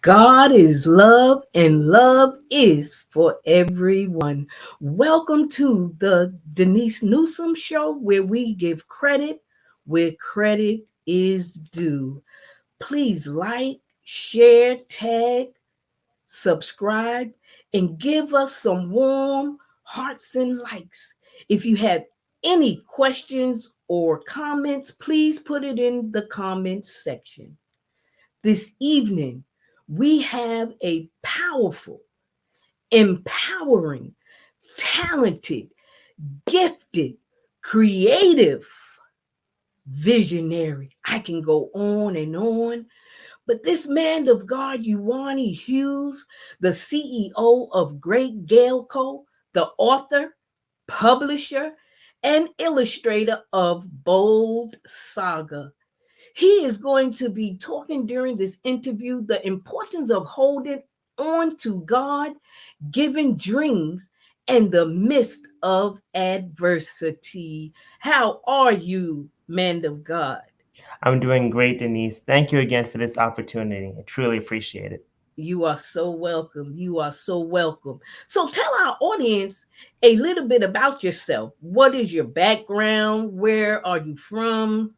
God is love and love is for everyone. Welcome to the Denise Newsom Show, where we give credit where credit is due. Please like, share, tag, subscribe, and give us some warm hearts and likes. If you have any questions or comments, please put it in the comments section. This evening, we have a powerful, empowering, talented, gifted, creative, visionary. I can go on, but this man of God, Euwarnii Hughes, the CEO of Great Gale Co., the author, publisher, and illustrator of Bold Saga. He is going to be talking during this interview the importance of holding on to God given dreams in the midst of adversity. How are you, man of God? I'm doing great, Denise. Thank you again for this opportunity. I truly appreciate it. You are so welcome. You are so welcome. So tell our audience a little bit about yourself. What is your background? Where are you from?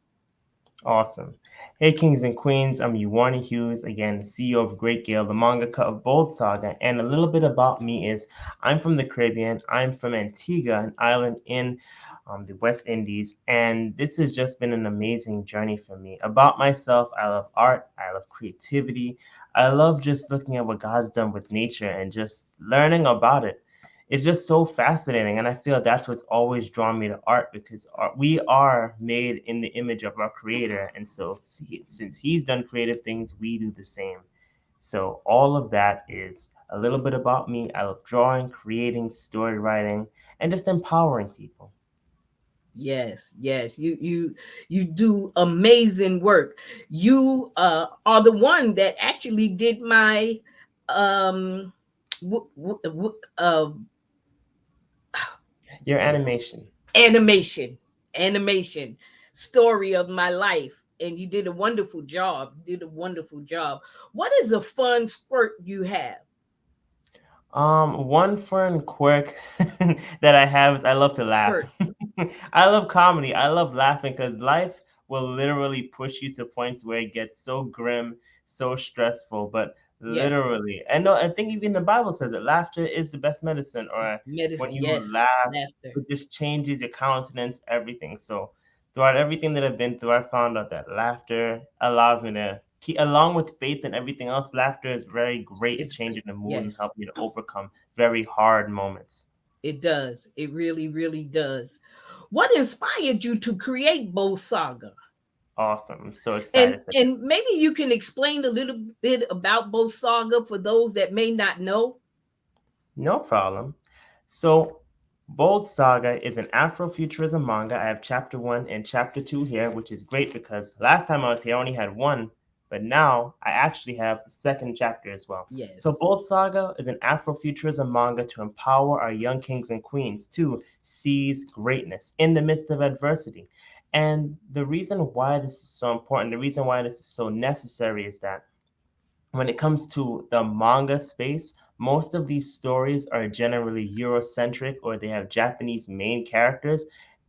Awesome. Hey, kings and queens. I'm Euwarnii Hughes, again, the CEO of Great Gale, the mangaka of Bold Saga. And a little bit about me is I'm from the Caribbean. I'm from Antigua, an island in the West Indies. And this has just been an amazing journey for me. About myself, I love art. I love creativity. I love just looking at what God's done with nature and just learning about it. It's just so fascinating, and I feel that's what's always drawn me to art, because we are made in the image of our creator, and so since he's done creative things, we do the same. So all of that is a little bit about me. I love drawing, creating, story writing, and just empowering people. Yes. You do amazing work. You are the one that actually did my um Your animation. animation animation story of my life, and you did a wonderful job. What is a fun squirt you have? One fun quirk that I have is I love to laugh. Squirt. I love comedy. I love laughing because life will literally push you to points where it gets so grim, so stressful, but Yes. literally. And no, I think even the Bible says that laughter is the best medicine, or when Medicine. you Yes. laugh, Laughter. it just changes your countenance, everything. So throughout everything that I've been through, I found out that laughter allows me to keep, along with faith and everything else, laughter is very great at It's changing great. the mood and Yes. helping you to overcome very hard moments. It does. It really does. What inspired you to create Bow Saga? Awesome. I'm so And excited for that. and maybe you can explain a little bit about Bow Saga for those that may not know. No problem. So, Bold Saga is an Afrofuturism manga. I have chapter one and chapter two here, which is great because last time I was here I only had one, but now I actually have the second chapter as well. So, Yes. Bold Saga is an Afrofuturism manga to empower our young kings and queens to seize greatness in the midst of adversity. And the reason why this is so important, the reason why this is so necessary is that when it comes to the manga space, most of these stories are generally Eurocentric or they have Japanese main characters.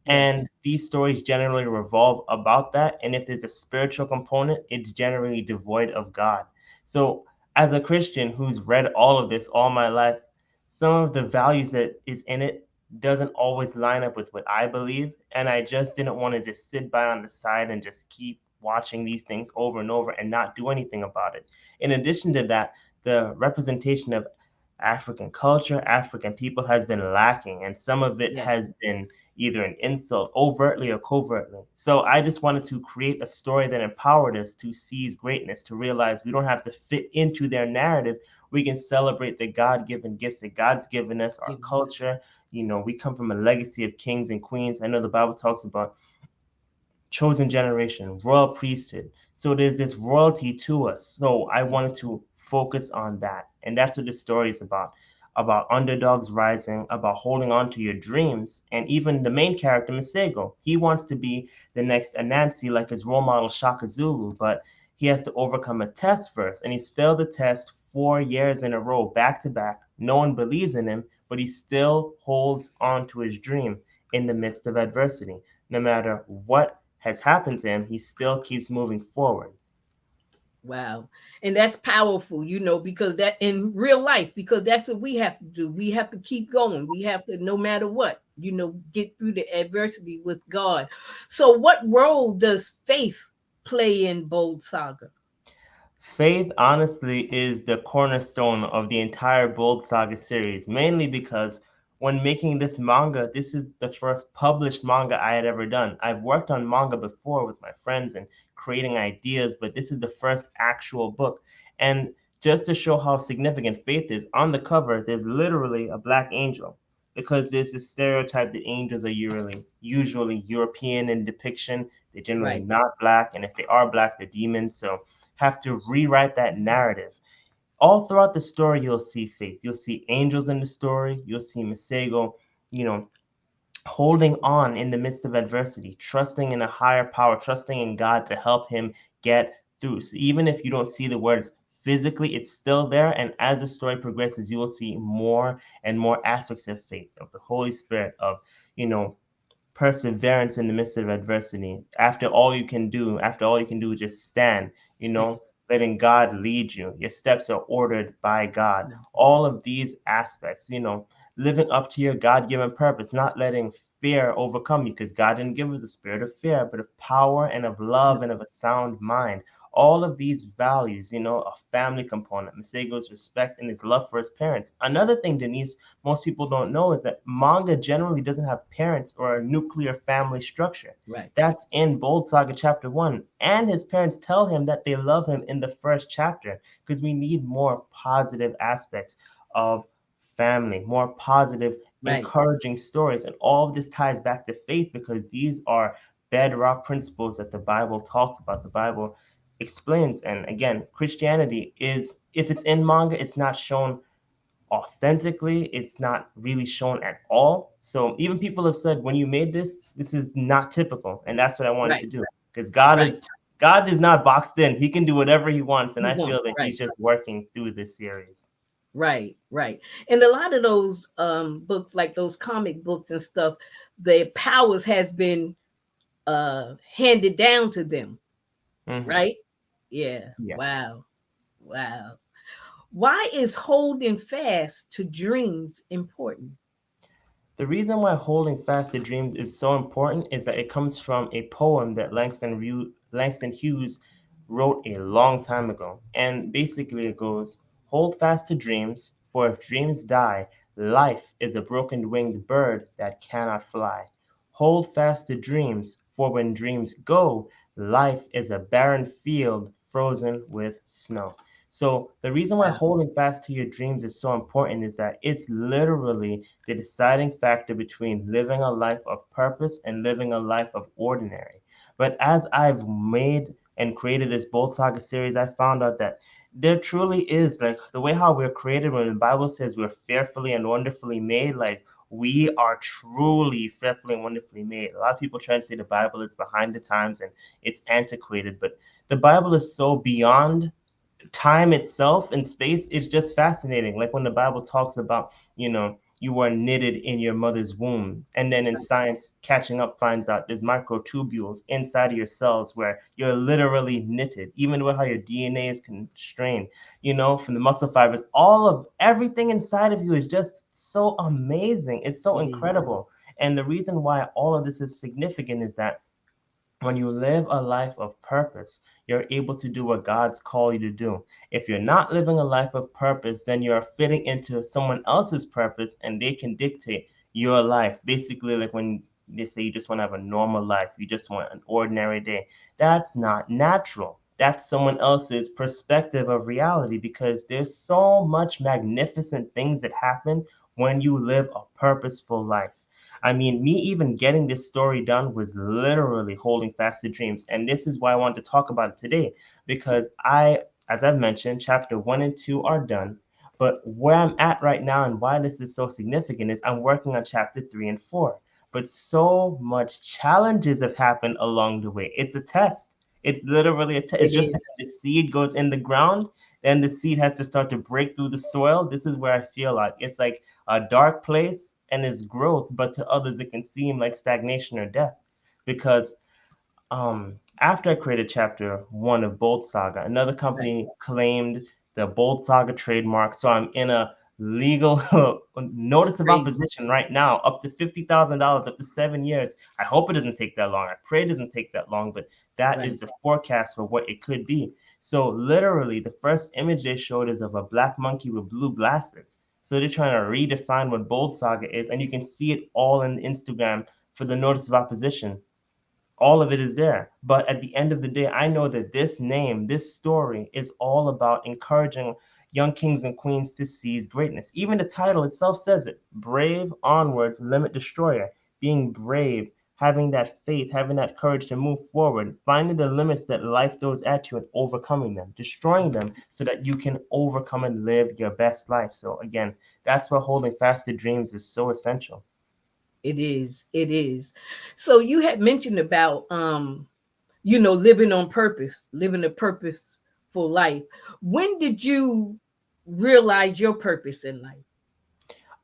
Yes. And these stories generally revolve about that. And if there's a spiritual component, it's generally devoid of God. So, as a Christian who's read all of this all my life, some of the values that is in it doesn't always line up with what I believe. And I just didn't want to just sit by on the side and just keep watching these things over and over and not do anything about it. In addition to that, the representation of African culture, African people has been lacking, and some of it Yes. has been either an insult overtly or covertly. So I just wanted to create a story that empowered us to seize greatness, to realize we don't have to fit into their narrative. We can celebrate the God given gifts that God's given us, our Given us. culture. You know, we come from a legacy of kings and queens. I know the Bible talks about chosen generation, royal priesthood. So there's this royalty to us. So I Yes. wanted to focus on that. And that's what the story is about underdogs rising, about holding on to your dreams. And even the main character, Masego, he wants to be the next Anansi, like his role model Shaka Zulu, but he has to overcome a test first, and he's failed the test 4 years in a row, back to back. No one believes in him, but he still holds on to his dream in the midst of adversity. No matter what has happened to him, he still keeps moving forward. Wow. And that's powerful, because that in real life, because that's what we have to do. We have to keep going. We have to, no matter what, get through the adversity with God. So, what role does faith play in Bold Saga? Faith, honestly, is the cornerstone of the entire Bold Saga series, mainly because when making this manga, this is the first published manga I had ever done. I've worked on manga before with my friends and creating ideas, but this is the first actual book. And just to show how significant faith is, on the cover, there's literally a black angel because there's this stereotype that angels are usually European in depiction. They're generally Right, not black, and if they are black, they're demons. So have to rewrite that narrative. All throughout the story, you'll see faith. You'll see angels in the story. You'll see Masego, you know, holding on in the midst of adversity, trusting in a higher power, trusting in God to help him get through. So even if you don't see the words physically, it's still there. And as the story progresses, you will see more and more aspects of faith, of the Holy Spirit, of, you know, perseverance in the midst of adversity. After all you can do is just stand, stand. letting God lead you. Your steps are ordered by God. Mhm. All of these aspects, living up to your God given purpose, not letting fear overcome you, because God didn't give us a spirit of fear, but of power and of love and of a sound mind. All of these values, a family component, Masego's respect and his love for his parents. Another thing, Denise, most people don't know is that manga generally doesn't have parents or a nuclear family structure. Right, That's in Bold Saga chapter 1. And his parents tell him that they love him in the first chapter because we need more positive aspects of family, more positive, right, encouraging stories. And all of this ties back to faith because these are bedrock principles that the Bible talks about, the Bible explains. And again, Christianity is, if it's in manga, it's not shown authentically, it's not really shown at all. So even people have said when you made this is not typical, and that's what I wanted right, to do because God right. is God is not boxed in. He can do whatever he wants, and You I want, feel that right, he's just working through this series. right, right. And a lot of those books, like those comic books and stuff, the powers has been handed down to them, Hmm. right? Yeah. Yes. Wow. Wow. Why is holding fast to dreams important? The reason why holding fast to dreams is so important is that it comes from a poem that Langston Hughes wrote a long time ago. And basically it goes, hold fast to dreams, for if dreams die, life is a broken winged bird that cannot fly. Hold fast to dreams, for when dreams go, life is a barren field frozen with snow. So the reason why Wow. holding fast to your dreams is so important is that it's literally the deciding factor between living a life of purpose and living a life of ordinary. But as I've made and created this Bold Saga series, I found out that there truly is, like, the way how we're created when the Bible says we're fearfully and wonderfully made, like, we are truly fearfully and wonderfully made. A lot of people try to say the Bible is behind the times and it's antiquated, but the Bible is so beyond time itself and space is just fascinating. Like when the Bible talks about, you were knitted in your mother's womb. And then in science, catching up finds out there's microtubules inside of your cells where you're literally knitted, even with how your DNA is constrained, from the muscle fibers. All of everything inside of you is just so amazing. It's so It is. incredible. And the reason why all of this is significant is that when you live a life of purpose, you're able to do what God's called you to do. If you're not living a life of purpose, then you're fitting into someone else's purpose and they can dictate your life. Basically, like when they say you just want to have a normal life, you just want an ordinary day. That's not natural. That's someone else's perspective of reality because there's so much magnificent things that happen when you live a purposeful life. I mean, me even getting this story done was literally holding fast to dreams. And this is why I wanted to talk about it today, because as I've mentioned, chapter 1 and 2 are done. But where I'm at right now and why this is so significant is I'm working on chapter 3 and 4. But so much challenges have happened along the way. It's a test. It's literally it's It just like is. the seed goes in the ground, then the seed has to start to break through the soil. This is where I feel like it's like a dark place and it's growth, but to others it can seem like stagnation or death. Because after I created chapter one of Bold Saga, another Right. company claimed the Bold Saga trademark. So I'm in a legal It's notice of crazy. opposition right now, up to $50,000, up to 7 years. I hope it doesn't take that long. I pray it doesn't take that long, but that Right. is the forecast for what it could be. So literally, the first image they showed is of a black monkey with blue glasses. So they're trying to redefine what Bold Saga is, and you can see it all in Instagram for the notice of opposition. All of it is there. But at the end of the day, I know that this name, this story is all about encouraging young kings and queens to seize greatness. Even the title itself says it: Brave Onwards, Limit Destroyer. Being brave, having that faith, having that courage to move forward, finding the limits that life throws at you and overcoming them, destroying them so that you can overcome and live your best life. So, again, that's why holding fast to dreams is so essential. It is. It is. So you had mentioned about living on purpose, living a purposeful life. When did you realize your purpose in life?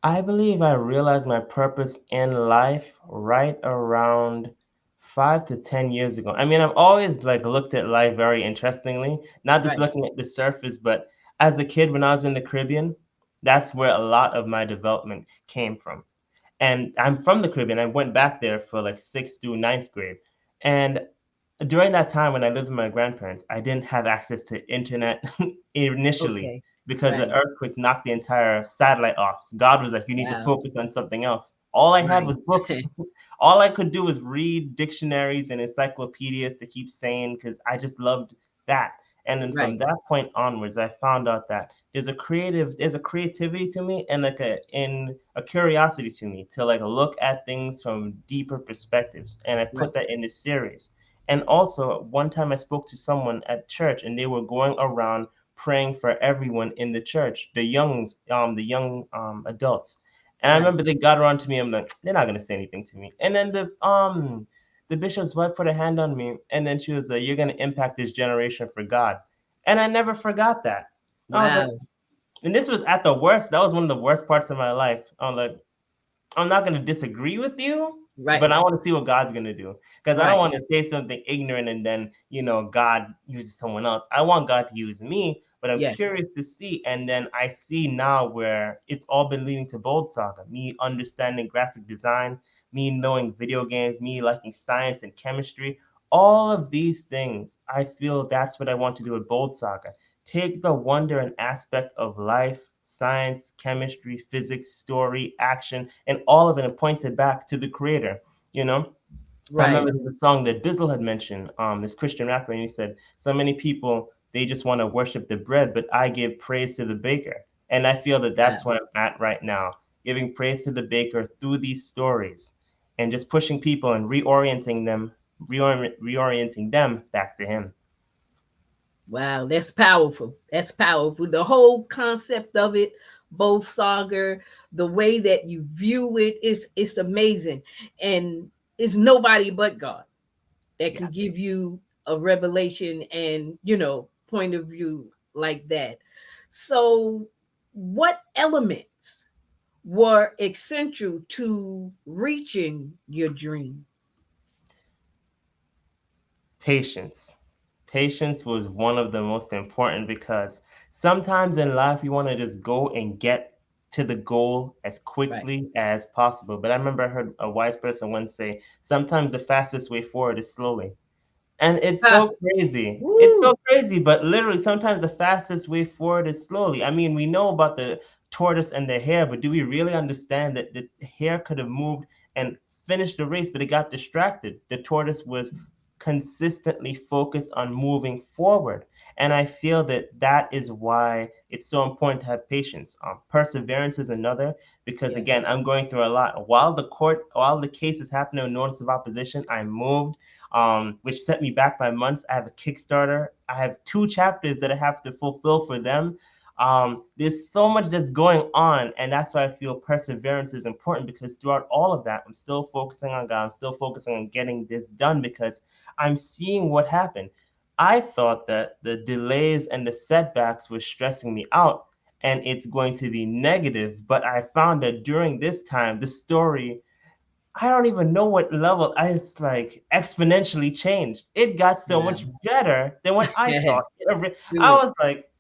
I believe I realized my purpose in life right around 5 to 10 years ago. I mean, I've always like looked at life very interestingly, not just Right. looking at the surface, but as a kid when I was in the Caribbean, that's where a lot of my development came from. And I'm from the Caribbean. I went back there for like sixth through ninth grade. And during that time when I lived with my grandparents, I didn't have access to internet initially Okay. because the Right. earthquake knocked the entire satellite off. So God was like, you need to Wow. focus on something else. All I had Right. was books. All I could do was read dictionaries and encyclopedias to keep sane because I just loved that. And then from Right. that point onwards, I found out that there's a creativity to me and like a curiosity to me to like look at things from deeper perspectives. And I Right. put that in this series. And also, one time I spoke to someone at church, and they were going around praying for everyone in the church, the young adults. And I Right. remember they got around to me. I'm like, they're not gonna say anything to me. And then the bishop's wife put a hand on me, and then she was like, "You're gonna impact this generation for God." And I never forgot that. I was like, Wow. and this was at the worst. That was one of the worst parts of my life. I'm like, I'm not going to disagree with you, but Right. I want to see what God's going to do. Because I don't Right. want to say something ignorant and then, God uses someone else. I want God to use me, but I'm Yes. curious to see. And then I see now where it's all been leading to Bold Saga, me understanding graphic design, me knowing video games, me liking science and chemistry. All of these things, I feel that's what I want to do with Bold Saga. Take the wonder and aspect of life, science, chemistry, physics, story, action, and all of it and point it back to the creator. You know, I Right. remember there's a song that Bizzle had mentioned, this Christian rapper, and he said, "So many people they just want to worship the bread, but I give praise to the baker." And I feel that Wow. that's where I'm at right now, giving praise to the baker through these stories, and just pushing people and reorienting them back to him. Wow. That's powerful. That's powerful. The whole concept of it, both saga, the way that you view it is it's amazing. And it's nobody but God that Yeah. can give you a revelation and point of view like that. So what elements were essential to reaching your dream? Patience. Patience was one of the most important because sometimes in life you want to just go and get to the goal as Right. quickly as possible. But I remember I heard a wise person once say, sometimes the fastest way forward is slowly. And it's Ah, so crazy. It's woo. so crazy, but literally sometimes the fastest way forward is slowly. I mean, we know about the tortoise and the hare, but do we really understand that the hare could have moved and finished the race, but it got distracted? The tortoise was consistently focused on moving forward. And I feel that that is why it's so important to have patience. Perseverance is another, because Yeah. again, I'm going through a lot. While the case is happening, a notice of opposition, I moved, which set me back by months. I have a Kickstarter. I have two chapters that I have to fulfill for them. There's so much that's going on, and that's why I feel perseverance is important because throughout all of that, I'm still focusing on God. I'm still focusing on getting this done because I'm seeing what happened. I thought that the delays and the setbacks were stressing me out and it's going to be negative. But I found that during this time, the story, I don't even know what level, it's like exponentially changed. It got so much Wow. better than what I thought. Do I it. was like,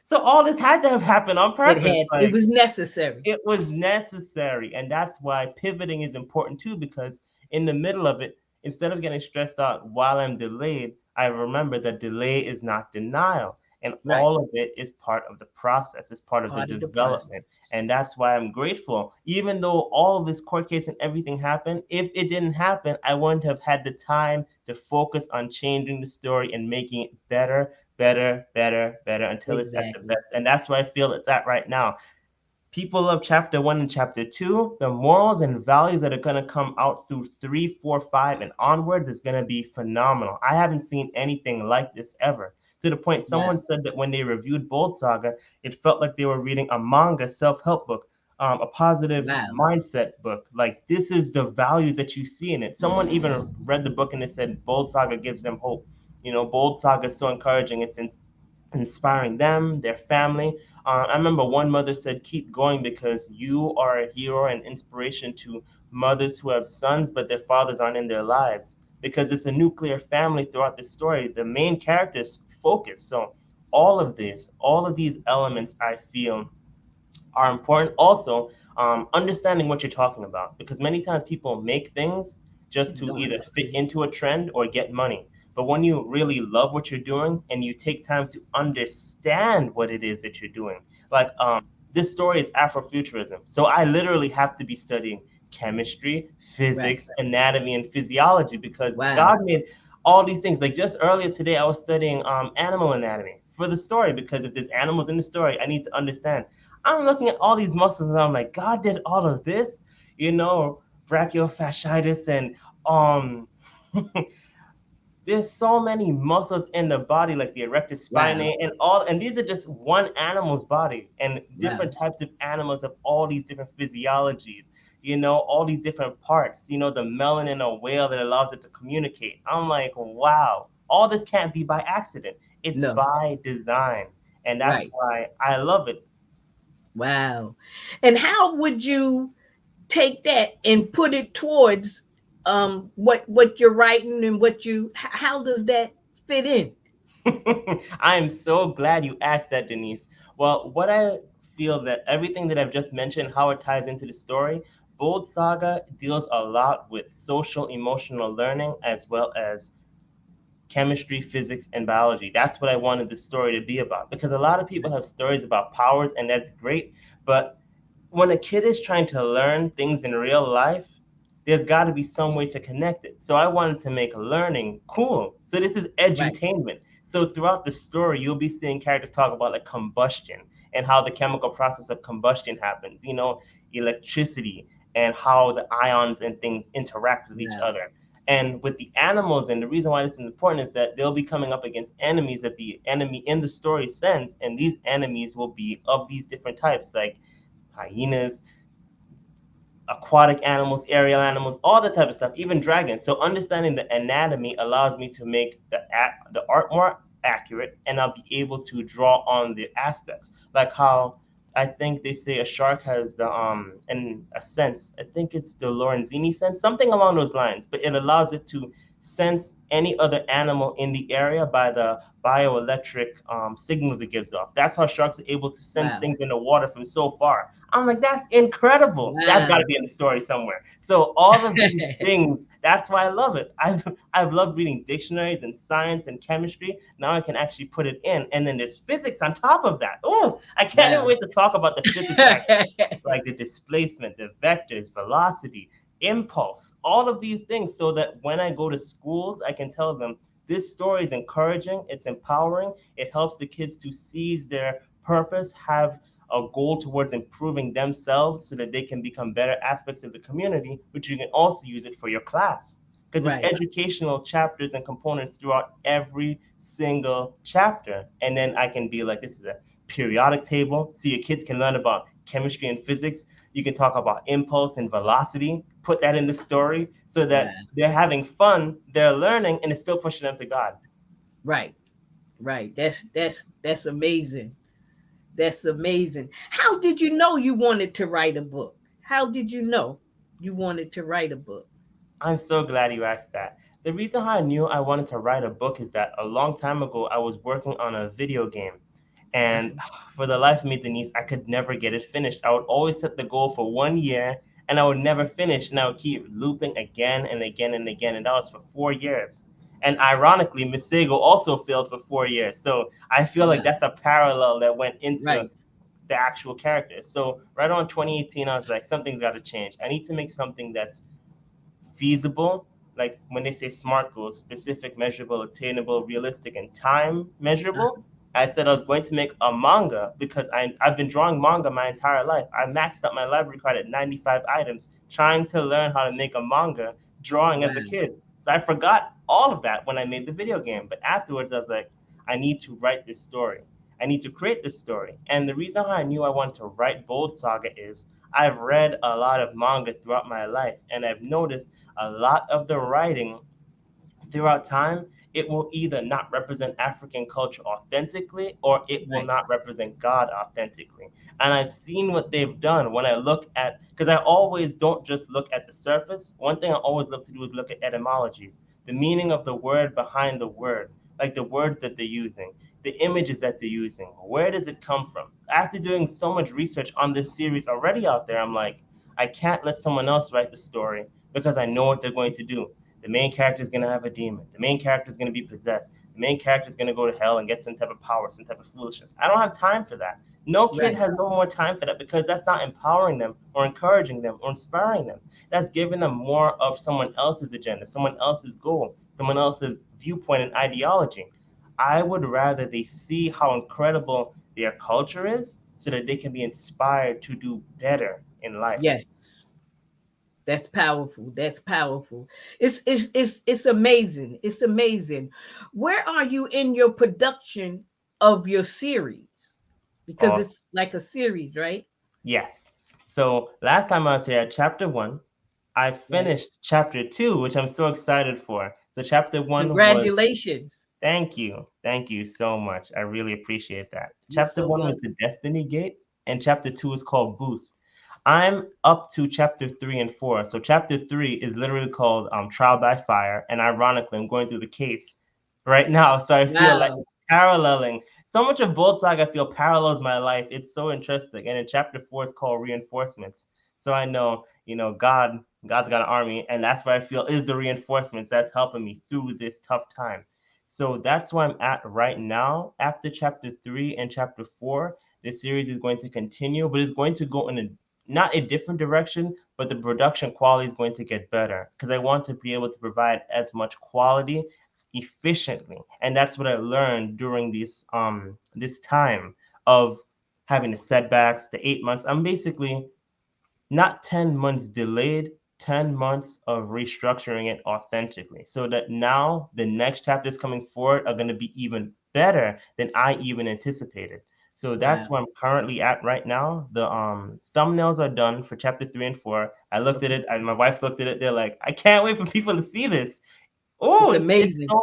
so all this had to have happened on purpose. It Like, was necessary. it was necessary. And that's why pivoting is important too, because in the middle of it, instead of getting stressed out while I'm delayed, I remember that delay is not denial. And Right. all of it is part of the process, it's part of the Part of the process. development. And that's why I'm grateful. Even though all of this court case and everything happened, if it didn't happen, I wouldn't have had the time to focus on changing the story and making it better, better, better, better until it's at the Exactly. best. And that's where I feel it's at right now. People love chapter one and chapter two. The morals and values that are going to come out through three, four, five, and onwards is going to be phenomenal. I haven't seen anything like this ever. To the point, Wow. someone said that when they reviewed Bold Saga, it felt like they were reading a manga self help book, a positive Wow. mindset book. Like, this is the values that you see in it. Someone even read the book and they said Bold Saga gives them hope. Bold Saga is so encouraging. It's inspiring them, their family. I remember one mother said, "Keep going because you are a hero and inspiration to mothers who have sons, but their fathers aren't in their lives." Because it's a nuclear family throughout the story. The main characters focus. So all of these elements, I feel, are important. Also, understanding what you're talking about, because many times people make things just to Don't either fit understand. into a trend or get money. But when you really love what you're doing and you take time to understand what it is that you're doing, like, this story is Afrofuturism. So I literally have to be studying chemistry, Right. physics, anatomy, and physiology because Wow. God made all these things. Like, just earlier today, I was studying animal anatomy for the story, because if there's animals in the story, I need to understand. I'm looking at all these muscles and I'm like, God did all of this, you know, brachiofasciitis and um there's so many muscles in the body, like the erectus Wow. spinae and all, and these are just one animal's body, and Wow. different types of animals have all these different physiologies, all these different parts, the melanin in a whale that allows it to communicate. I'm like, wow, all this can't be by accident. It's No. by design. And that's Right. why I love it. Wow. And how would you take that and put it towards what you're writing and how does that fit in? I am so glad you asked that, Denise. Well, what I feel that everything that I've just mentioned, how it ties into the story, Bold Saga deals a lot with social emotional learning as well as chemistry, physics, and biology. That's what I wanted the story to be about, because a lot of people have stories about powers, and that's great. But when a kid is trying to learn things in real life, there's got to be some way to connect it. So I wanted to make learning cool. So this is Right. edutainment. So throughout the story, you'll be seeing characters talk about like combustion and how the chemical process of combustion happens, electricity, and how the ions and things interact with each Wow. other. And with the animals, and the reason why this is important is that they'll be coming up against enemies that the enemy in the story sends, and these enemies will be of these different types, like hyenas, aquatic animals, aerial animals, all that type of stuff, even dragons. So understanding the anatomy allows me to make the art more accurate, and I'll be able to draw on the aspects, like how I think they say a shark has the in a sense, I think it's the Lorenzini sense, something along those lines, but it allows it to sense any other animal in the area by the bioelectric signals it gives off. That's how sharks are able to sense Wow. things in the water from so far. I'm like, that's incredible. That's got to Wow. be in the story somewhere. So all of these things, that's why I love it. I've loved reading dictionaries and science and chemistry. Now I can actually put it in, and then there's physics on top of that. Oh, I can't even Wow. wait to talk about the physics aspect, like the displacement, the vectors, velocity, impulse, all of these things, so that when I go to schools, I can tell them this story is encouraging, it's empowering, it helps the kids to seize their purpose, have a goal towards improving themselves so that they can become better aspects of the community, but you can also use it for your class. Because there's Right. educational chapters and components throughout every single chapter. And then I can be like, this is a periodic table. So your kids can learn about chemistry and physics. You can talk about impulse and velocity, put that in the story so that Wow. they're having fun, they're learning, and it's still pushing them to God. Right, right. That's amazing. That's amazing. How did you know you wanted to write a book? How did you know you wanted to write a book? I'm so glad you asked that. The reason how I knew I wanted to write a book is that a long time ago I was working on a video game. And for the life of me, Denise, I could never get it finished. I would always set the goal for 1 year and I would never finish. And I would keep looping again and again and again. And that was for 4 years. And ironically, Miss Sago also failed for 4 years. So I feel like Wow. that's a parallel that went into Right. the actual character. So right on 2018, I was like, something's got to change. I need to make something that's feasible, like when they say SMART goals, specific, measurable, attainable, realistic, and time Uh, measurable. I said I was going to make a manga because I've been drawing manga my entire life. I maxed out my library card at 95 items trying to learn how to make a manga drawing as a wow. kid. So I forgot all of that when I made the video game. But afterwards, I was like, I need to write this story. I need to create this story. And the reason how I knew I wanted to write Bold Saga is I've read a lot of manga throughout my life, and I've noticed a lot of the writing throughout time, it will either not represent African culture authentically or it will Right. not represent God authentically. And I've seen what they've done when I look at, because I always don't just look at the surface. One thing I always love to do is look at etymologies, the meaning of the word behind the word, like the words that they're using, the images that they're using. Where does it come from? After doing so much research on this series already out there, I'm like, I can't let someone else write the story because I know what they're going to do. The main character is going to have a demon. The main character is going to be possessed. The main character is going to go to hell and get some type of power, some type of foolishness. I don't have time for that. No kid Right. has no more time for that because that's not empowering them or encouraging them or inspiring them. That's giving them more of someone else's agenda, someone else's goal, someone else's viewpoint and ideology. I would rather they see how incredible their culture is so that they can be inspired to do better in life. Yes. That's powerful. That's powerful. It's amazing. It's amazing. Where are you in your production of your series? Because Awesome. it's like a series, right? Yes. So last time I was here at chapter one, I Right. finished chapter two, which I'm so excited for. So chapter one was Congratulations. thank you. Thank you so much. I really appreciate that. You're Chapter so one was the welcome. Destiny Gate, and chapter two is called Boost. I'm up to chapter three and four. So chapter three is literally called Trial by Fire, and ironically, I'm going through the case right now. So I feel like Wow. it's paralleling. So much of Bold Saga I feel parallels my life. It's so interesting. And in chapter four, it's called Reinforcements. So I know, God's got an army, and that's what I feel is the reinforcements that's helping me through this tough time. So that's where I'm at right now. After chapter three and chapter four, the series is going to continue, but it's going to go in a not a different direction, but the production quality is going to get better because I want to be able to provide as much quality efficiently, and that's what I learned during this time of having the setbacks, the 8 months. I'm basically not 10 months delayed, 10 months of restructuring it authentically so that now the next chapters coming forward are going to be even better than I even anticipated. So that's Wow. where I'm currently at right now. The thumbnails are done for chapter three and four. I looked at Okay. it, and my wife looked at it. They're like, I can't wait for people to see this. It's Oh, it's amazing. so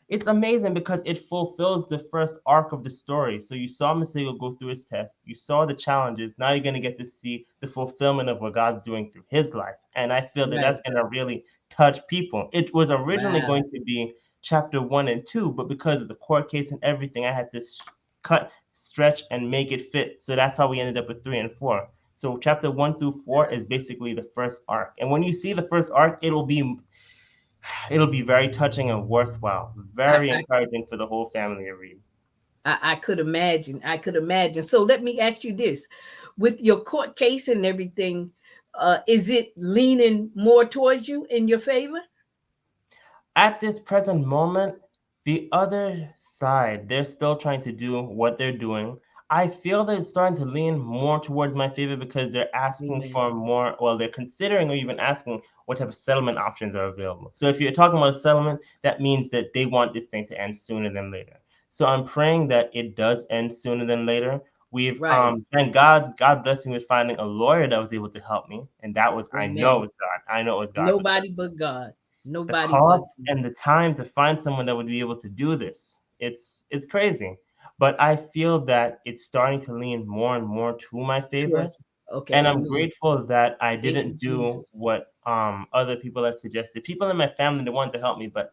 it's amazing because it fulfills the first arc of the story. So you saw Masego go through his test, you saw the challenges. Now you're going to get to see the fulfillment of what God's doing through his life. And I feel that Right. that's going to really touch people. It was originally Wow. going to be chapter one and two, but because of the court case and everything, I had to cut, stretch, and make it fit. So that's how we ended up with three and four. So chapter one through four is basically the first arc. And when you see the first arc, it'll be very touching and worthwhile, I, very I encouraging for the whole family to read. I could imagine. I could imagine. So let me ask you this: with your court case and everything, is it leaning more towards you in your favor? At this present moment, the other side, they're still trying to do what they're doing. I feel that it's starting to lean more towards my favor because they're asking Amen. for more, well, they're considering or even asking what type of settlement options are available. So if you're talking about a settlement, that means that they want this thing to end sooner than later. So I'm praying that it does end sooner than later. We've Right. thank God blessed me with finding a lawyer that was able to help me, and that was I know it Amen. was God. I know it was God because Nobody but God. The Nobody would. cost and the time to find someone that would be able to do this. It's crazy. But I feel that it's starting to lean more and more to my favor. Towards. Okay, And I'm amen. grateful that I Thank you, didn't do Jesus. what other people had suggested. People in my family, the ones that helped me, but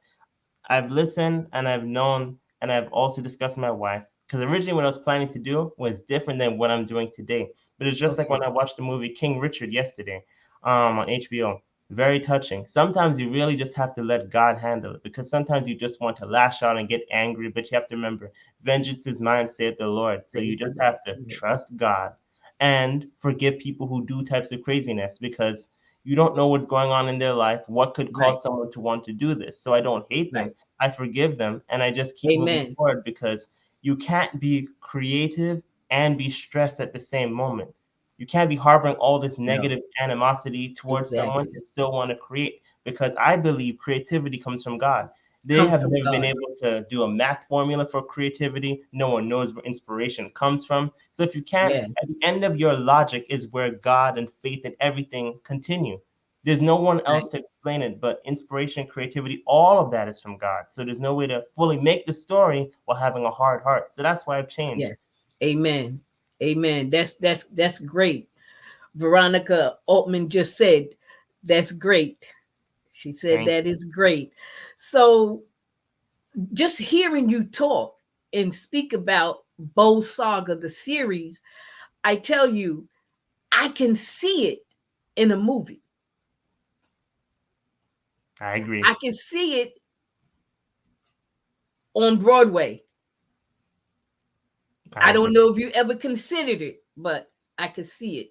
I've listened and I've known and I've also discussed with my wife because originally what I was planning to do was different than what I'm doing today. But it's just like Okay, when I watched the movie King Richard yesterday on HBO. Very touching. Sometimes you really just have to let God handle it because sometimes you just want to lash out and get angry, but you have to remember, vengeance is mine, saith the Lord. So you praise the just Lord. have to Yes, trust God and forgive people who do types of craziness because you don't know what's going on in their life, what could right, cause someone to want to do this. So I don't hate them. right. I forgive them and I just keep moving Amen. forward because you can't be creative and be stressed at the same moment. You can't be harboring all this No, negative animosity towards someone exactly. and still want to create because I believe creativity comes from God. They Come have from never been God. able to do a math formula for creativity. No one knows where inspiration comes from. So if you can't, Yeah, at the end of your logic is where God and faith and everything continue. There's no one right. else to explain it, but inspiration, creativity, all of that is from God. So there's no way to fully make the story while having a hard heart. So that's why I've changed. Yes. Amen. Amen. That's great. Veronica Altman just said, that's great. She said Thank that is great. So just hearing you talk and speak about Bold Saga, the series, I tell you, I can see it in a movie. you. I agree. I can see it on Broadway. I I don't agree. know if you ever considered it, but I could see it.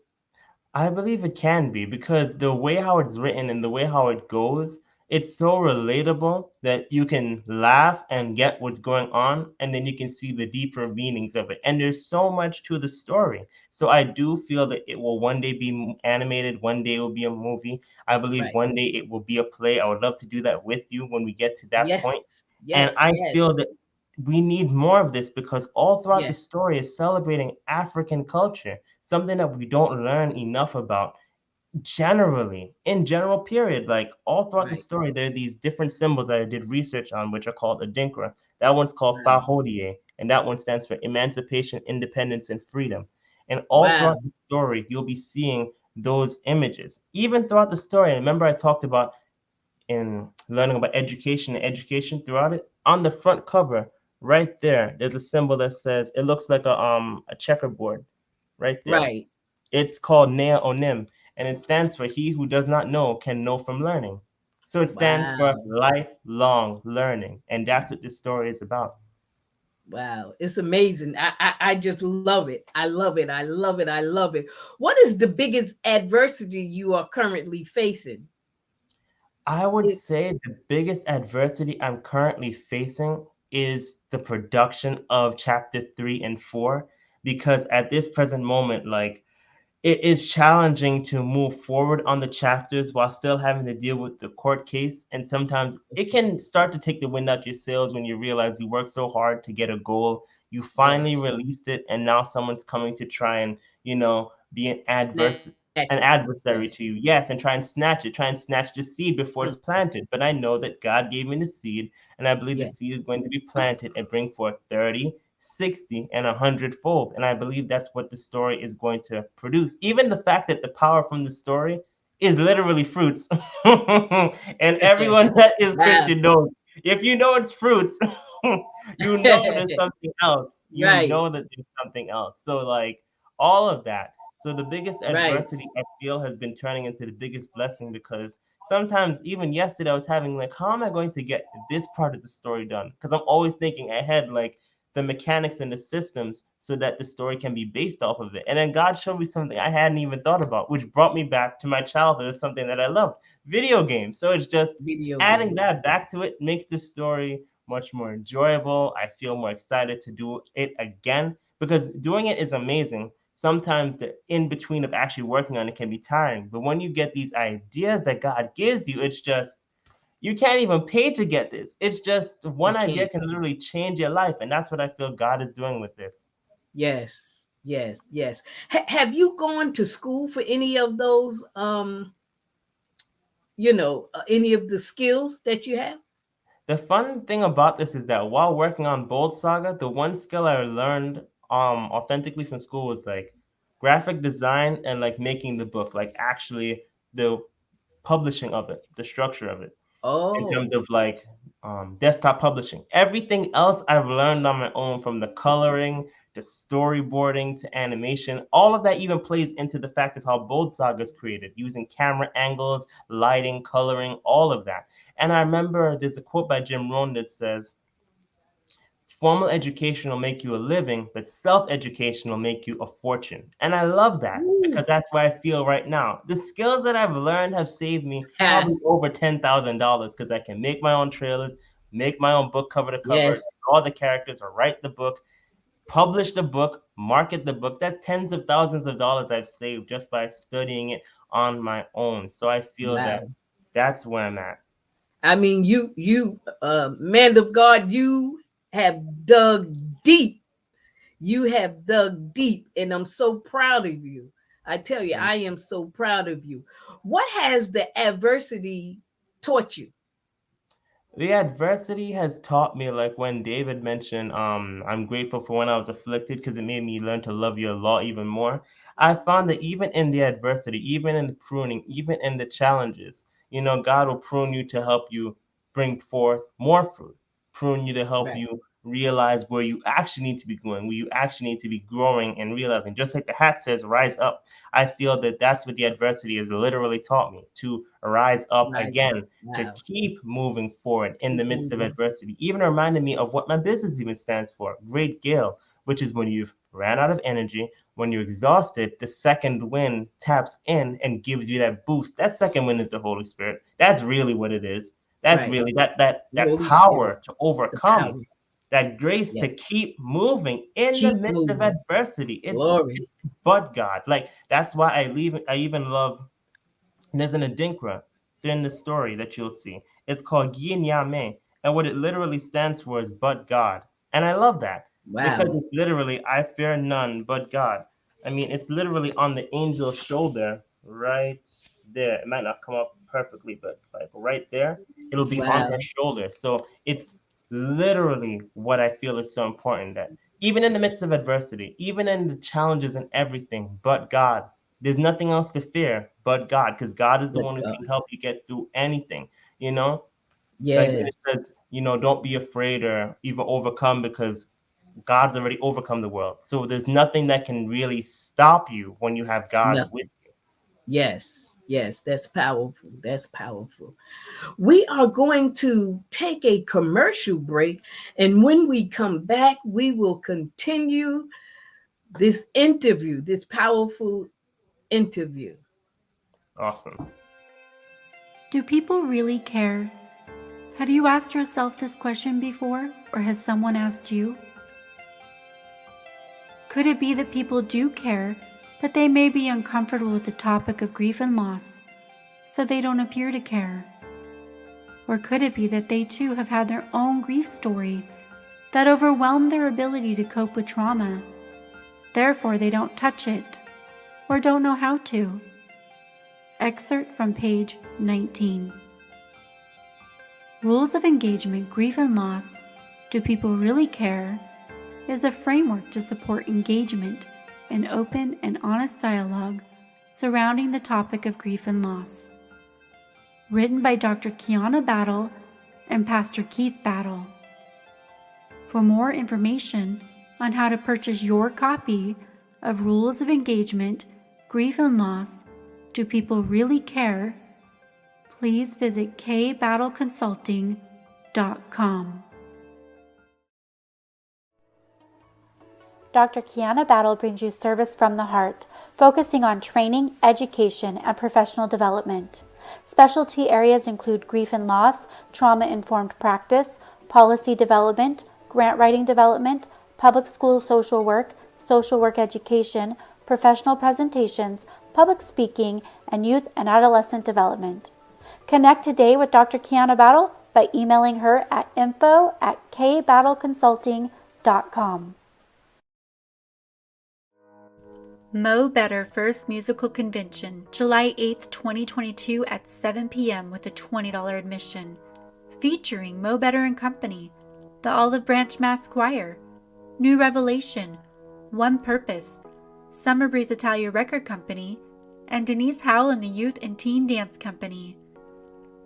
I believe it can be because the way how it's written and the way how it goes, it's so relatable that you can laugh and get what's going on, and then you can see the deeper meanings of it. And there's so much to the story. So I do feel that it will one day be animated, one day it will be a movie. I believe Right. one day it will be a play. I would love to do that with you when we get to that Yes. point. And Yes. I Yes. feel that we need more of this because all throughout the Yes. story is celebrating African culture, something that we don't learn enough about generally in general period, like all throughout the Right. story there are these different symbols that I did research on which are called adinkra. That one's called Wow. fahodie, and that one stands for emancipation, independence, and freedom. And all Wow. throughout the story you'll be seeing those images even throughout the story. And remember I talked about in learning about education and education throughout it, on the front cover right there there's a symbol that says, it looks like a checkerboard right there. Right. It's called Nea Onim, and it stands for He Who Does Not Know Can Know from Learning. So it stands for Wow. lifelong learning, and that's what this story is about. Wow. It's amazing. I just love it. I love it. I love it. I love it. What is the biggest adversity you are currently facing? I would It, say the biggest adversity I'm currently facing is the production of chapter 3 and 4 because at this present moment, like, it is challenging to move forward on the chapters while still having to deal with the court case. And sometimes it can start to take the wind out your sails when you realize you worked so hard to get a goal. You finally yes. released it, and now someone's coming to try and, be Snatch it. an Yes. adversary to you. Yes, and try and snatch it, try and snatch the seed before Mm, it's planted. But I know that God gave me the seed, and I believe the yes. seed is going to be planted and bring forth 30, 60, and 100-fold. And I believe that's what the story is going to produce. Even the fact that the power from the story is literally fruits. And everyone that is Wow. Christian knows if you know it's fruits, you know there's something else. You Right. know that there's something else. So, like, all of that. So, the biggest Right. adversity I feel has been turning into the biggest blessing because sometimes, even yesterday, I was having, like, how am I going to get this part of the story done? Because I'm always thinking ahead, like, the mechanics and the systems so that the story can be based off of it. And then God showed me something I hadn't even thought about, which brought me back to my childhood of something that I loved, video games. So it's just Video adding game. that back to it makes the story much more enjoyable. I feel more excited to do it again because doing it is amazing. Sometimes the in between of actually working on it can be tiring, but when you get these ideas that God gives you, it's just you can't even pay to get this. It's just You one idea can't. can literally change your life, and that's what I feel God is doing with this. Yes. Yes. Yes. Have you gone to school for any of those any of the skills that you have? The fun thing about this is that while working on Bold Saga, the one skill I learned authentically from school was like graphic design and like making the book, like actually the publishing of it, the structure of it, in terms Oh, of like desktop publishing. Everything else I've learned on my own, from the coloring to storyboarding to animation. All of that even plays into the fact of how Bold Saga is created, using camera angles, lighting, coloring, all of that. And I remember there's a quote by Jim Rohn that says, formal education will make you a living, but self-education will make you a fortune. And I love that ooh. because that's where I feel right now. The skills that I've learned have saved me Ah, probably over $10,000 because I can make my own trailers, make my own book cover to cover, yes, draw the characters, or write the book, publish the book, market the book. That's tens of thousands of dollars I've saved just by studying it on my own. So I feel that wow. that's where I'm at. I mean, you, man of God, you have dug deep. You have dug deep, and I'm so proud of you. I tell you, I am so proud of you. What has the adversity taught you? The adversity has taught me, like when David mentioned, I'm grateful for when I was afflicted because it made me learn to love your law even more. I found that even in the adversity, even in the pruning, even in the challenges, God will prune you to help you bring forth more fruit, prune you to help Right, you realize where you actually need to be going, where you actually need to be growing and realizing. Just like the hat says, rise up. I feel that that's what the adversity has literally taught me, to rise up right. again, to Wow. keep moving forward in the Keep midst of moving. adversity. Even reminded me of what my business even stands for, Great Gale, which is when you've ran out of energy, when you're exhausted, the second wind taps in and gives you that boost. That second wind is the Holy Spirit. That's really what it is. That's Right. really that Holy Spirit, power to the overcome, power. that grace Yeah. to keep moving in the Keep midst of moving. adversity. It's Glory. but God. Like that's why I even love, there's an adinkra in the story that you'll see. It's called Ginyame, and what it literally stands for is but God. And I love that because Wow. it's literally I fear none but God. I mean, it's literally on the angel's shoulder right there. It might not come up perfectly, but like right there, it'll be on her Wow. shoulder. So it's literally what I feel is so important, that even in the midst of adversity, even in the challenges and everything, but God, there's nothing else to fear but God, because God is the But one who God. can help you get through anything, you know? Like when Yes. it says, don't be afraid or even overcome, because God's already overcome the world. So there's nothing that can really stop you when you have God with Nothing. Yes. Yes. That's powerful. That's powerful. We are going to take a commercial break. And when we come back, we will continue this interview, this powerful interview. you. Awesome. Do people really care? Have you asked yourself this question before, or has someone asked you? Could it be that people do care, but they may be uncomfortable with the topic of grief and loss, so they don't appear to care? Or could it be that they too have had their own grief story that overwhelmed their ability to cope with trauma? Therefore, they don't touch it, or don't know how to. Excerpt from page 19. Rules of Engagement, Grief and Loss, Do People Really Care? Is a framework to support engagement in open and honest dialogue surrounding the topic of grief and loss. Written by Dr. Kiana Battle and Pastor Keith Battle. For more information on how to purchase your copy of Rules of Engagement, Grief and Loss, Do People Really Care? Please visit kbattleconsulting.com. Dr. Kiana Battle brings you service from the heart, focusing on training, education, and professional development. Specialty areas include grief and loss, trauma-informed practice, policy development, grant writing development, public school social work education, professional presentations, public speaking, and youth and adolescent development. Connect today with Dr. Kiana Battle by emailing her at info@kbattleconsulting.com. Mo Better First Musical Convention, July 8th, 2022 at 7 p.m. with a $20 admission. Featuring Mo Better and Company, the Olive Branch Mass Choir, New Revelation, One Purpose, Summer Breeze Italia Record Company, and Denise Howell and the Youth and Teen Dance Company.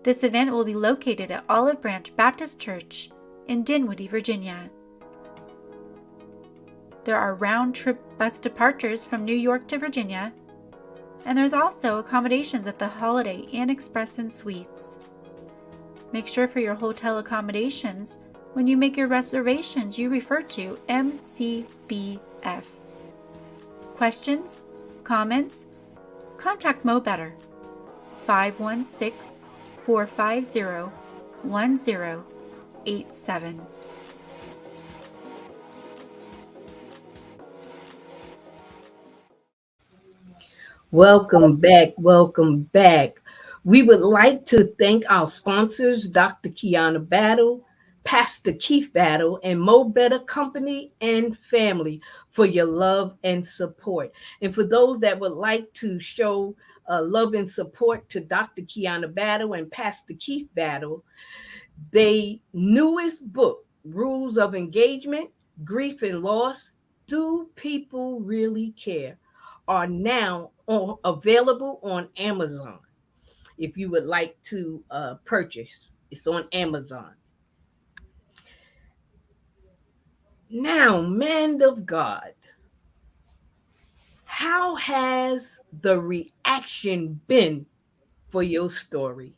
This event will be located at Olive Branch Baptist Church in Dinwiddie, Virginia. There are round-trip bus departures from New York to Virginia, and there's also accommodations at the Holiday Inn Express and Suites. Make sure for your hotel accommodations, when you make your reservations, you refer to MCBF. Questions? Comments? Contact Mo Better, 516-450-1087. Welcome back. Welcome back. We would like to thank our sponsors, Dr. Kiana Battle, Pastor Keith Battle, and Mo Better Company and Family for your love and support. And for those that would like to show love and support to Dr. Kiana Battle and Pastor Keith Battle, their newest book, Rules of Engagement, Grief and Loss, Do People Really Care, are now available on Amazon. If you would like to purchase, it's on Amazon. Now, man of God, how has the reaction been for your story?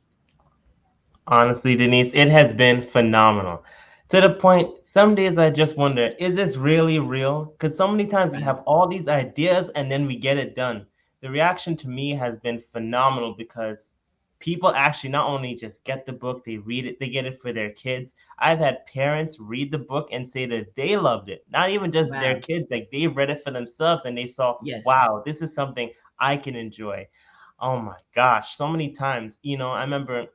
Honestly, Denise, it has been phenomenal. To the point, some days I just wonder, is this really real? Because so many times we Right. have all these ideas and then we get it done. The reaction to me has been phenomenal because people actually not only just get the book, they read it, they get it for their kids. I've had parents read the book and say that they loved it. Not even just their Wow. kids, like they read it for themselves and they saw, Yes. wow, this is something I can enjoy. Oh my gosh, so many times. I remember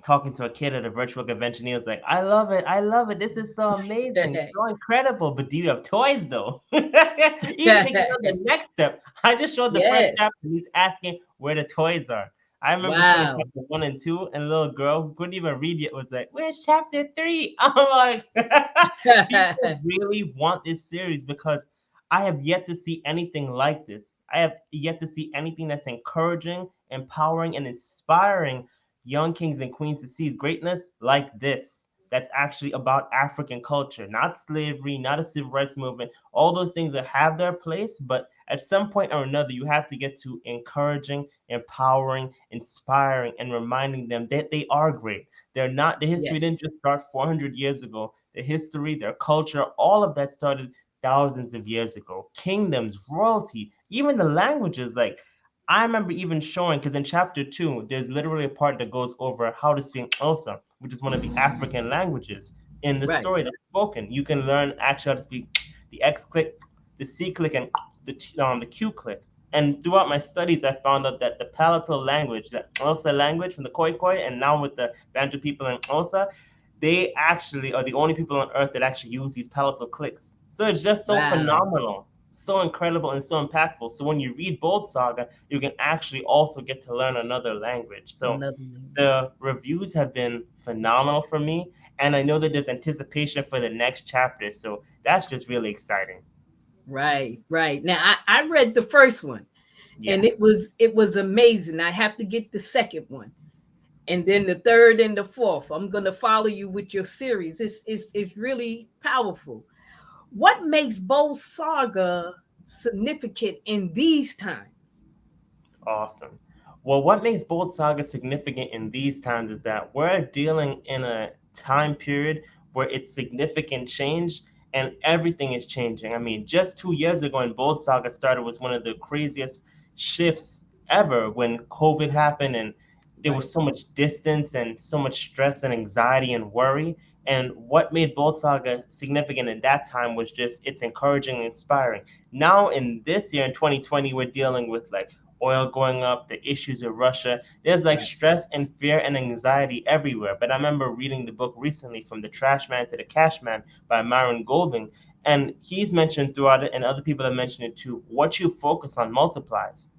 talking to a kid at a virtual convention. He was like, I love it. I love it. This is so amazing, so incredible. But do you have toys though? He's thinking of the next step. I just showed the first Yes. chapter. He's asking where the toys are. I remember showing Wow. chapter 1 and 2, and a little girl who couldn't even read yet was like, where's chapter 3? I'm like, people really want this series because I have yet to see anything like this. I have yet to see anything that's encouraging, empowering, and inspiring young kings and queens to see greatness like this. That's actually about African culture, not slavery, not a civil rights movement. All those things that have their place, but at some point or another, you have to get to encouraging, empowering, inspiring, and reminding them that they are great. They're not, the history Yes. didn't just start 400 years ago. The history, their culture, all of that started thousands of years ago. Kingdoms, royalty, even the languages, like I remember even showing, because in chapter 2, there's literally a part that goes over how to speak Xhosa, which is one of the African languages. In the Right. story that's spoken, you can learn actually how to speak the X click, the C click, and the Q click. And throughout my studies, I found out that the palatal language, the Xhosa language from the Khoikhoi, and now with the Bantu people in Xhosa, they actually are the only people on earth that actually use these palatal clicks. So it's just so Wow. phenomenal, so incredible, and so impactful. So when you read Bold Saga, you can actually also get to learn another language. So Another language. the reviews have been phenomenal for me, and I know that there's anticipation for the next chapter. So that's just really exciting. Right. Right. Now I read the first one and it Yes. was it was amazing. I have to get the second one. And then the third and the fourth. I'm gonna follow you with your series. It's really powerful. What makes Bold Saga significant in these times? Awesome. Well, what makes Bold Saga significant in these times is that we're dealing in a time period where it's significant change and everything is changing. I mean, just 2 years ago when Bold Saga started was one of the craziest shifts ever when COVID happened and there was Right. so much distance and so much stress and anxiety and worry. And what made Bold Saga significant at that time was just it's encouraging and inspiring. Now in this year in 2020, we're dealing with like oil going up, the issues with Russia. There's like Right. stress and fear and anxiety everywhere. But I remember reading the book recently, From the Trash Man to the Cash Man by Myron Golden. And he's mentioned throughout it, and other people have mentioned it too, what you focus on multiplies.